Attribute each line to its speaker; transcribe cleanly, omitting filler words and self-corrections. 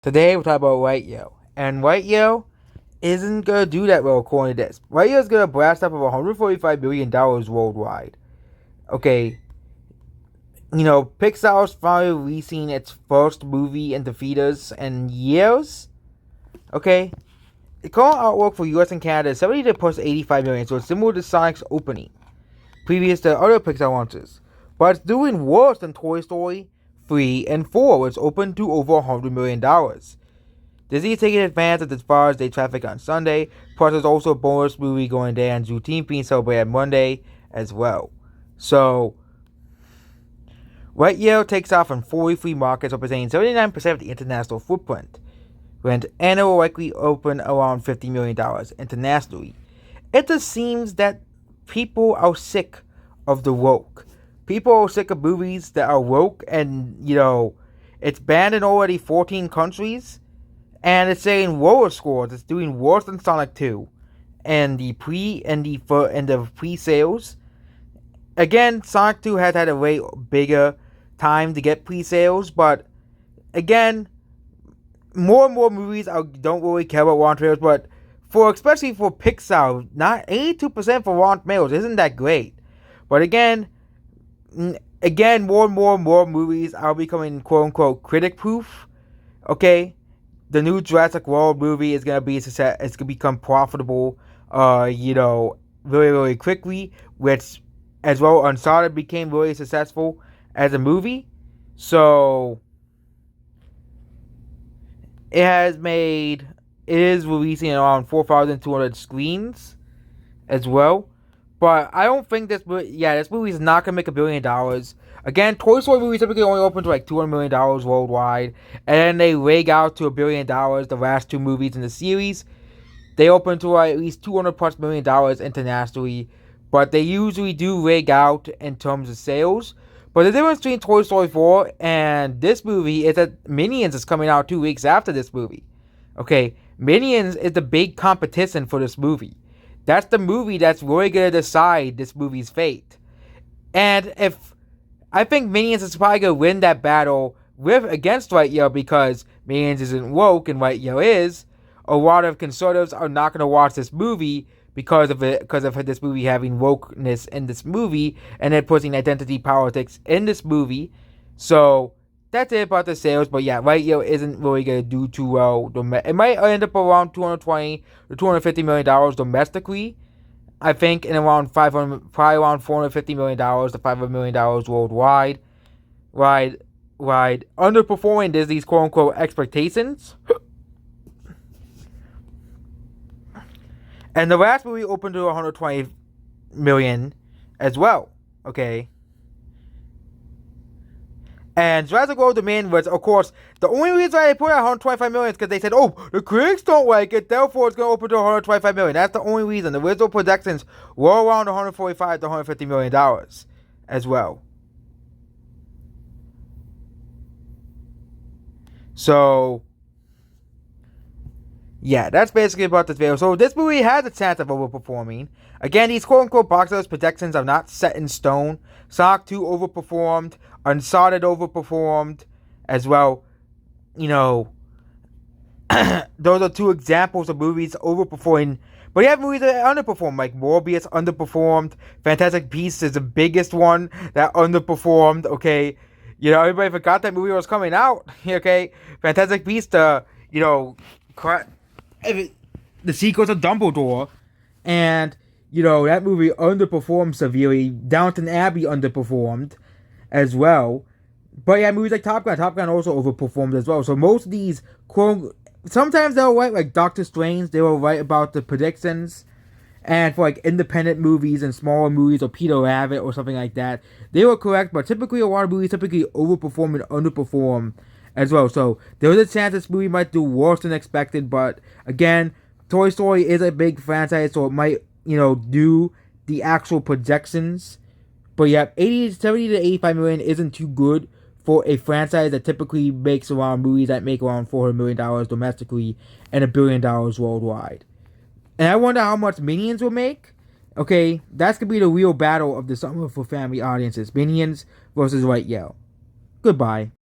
Speaker 1: Today we're talking about lightyear. And lightyear isn't going to do that well according to this. Lightyear is going to blast up of $145 billion worldwide. Okay, Pixar's finally releasing its first movie in the theaters in years. Okay, the current outlook for US and Canada is 70 to plus 85 million, so it's similar to Sonic's opening, previous to other Pixar launches. But it's doing worse than Toy Story 3 and 4, which opened to over $100 million. Disney is taking advantage of the Father's Day traffic on Sunday, plus there's also a bonus movie going day on Juneteenth being celebrated Monday as well. So, lightyear takes off in 43 markets, representing 79% of the international footprint, and it will likely open around $50 million internationally. It just seems that people are sick of the woke. People are sick of movies that are woke, and, it's banned in already 14 countries, and it's saying lower scores. It's doing worse than Sonic 2, and the pre-sales. Again, Sonic 2 has had a way bigger time to get pre-sales, but again, more and more movies don't really care about Rotten Tomatoes, but especially for Pixar, not 82% for Rotten Tomatoes isn't that great. But again, more and more movies are becoming quote-unquote critic-proof. Okay, the new Jurassic World movie is gonna be a success. It's gonna become profitable, really, really quickly. Which, as well, Uncharted became really successful as a movie. So it is releasing around 4,200 screens as well. But I don't think this movie is not going to make $1 billion. Again, Toy Story movies typically only open to like $200 million worldwide. And then they leg out to $1 billion, the last two movies in the series. They open to at least $200 plus million internationally. But they usually do leg out in terms of sales. But the difference between Toy Story 4 and this movie is that Minions is coming out 2 weeks after this movie. Okay, Minions is the big competition for this movie. That's the movie that's really going to decide this movie's fate. And I think Minions is probably going to win that battle against Lightyear, because Minions isn't woke and Lightyear is. A lot of conservatives are not going to watch this movie because of this movie having wokeness in this movie, and then putting identity politics in this movie. So that's it about the sales. But yeah, Lightyear isn't really going to do too well. It might end up around $220 to $250 million domestically, I think, and around $450 million to $500 million worldwide. Underperforming Disney's quote unquote expectations. And the last movie opened to $120 million as well. Okay. And Jurassic World Dominion was, of course, the only reason why they put out $125 million is because they said, oh, the critics don't like it, therefore it's going to open to $125 million. That's the only reason. The original projections were around $145 to $150 million as well. So, yeah, that's basically about this video. So this movie has a chance of overperforming. Again, these quote-unquote box office projections are not set in stone. Sonic 2 overperformed. Uncharted overperformed as well. Those are two examples of movies overperforming. But you have movies that underperform, like Morbius underperformed. Fantastic Beasts is the biggest one that underperformed, okay? Everybody forgot that movie was coming out, okay? Fantastic Beasts, the sequel to Dumbledore, and that movie underperformed severely. Downton Abbey underperformed as well. But yeah, movies like Top Gun also overperformed as well. So most of these sometimes they'll write, like Doctor Strange, they will write about the predictions, and for like independent movies and smaller movies, or Peter Rabbit or something like that, they were correct. But typically a lot of movies overperform and underperform as well. So there is a chance this movie might do worse than expected. But again, Toy Story is a big franchise, so it might, do the actual projections. But yeah, 70 to 85 million isn't too good for a franchise that typically makes around movies that make around $400 million domestically and $1 billion worldwide. And I wonder how much Minions will make. Okay, that's going to be the real battle of the summer for family audiences. Minions versus Lightyear. Goodbye.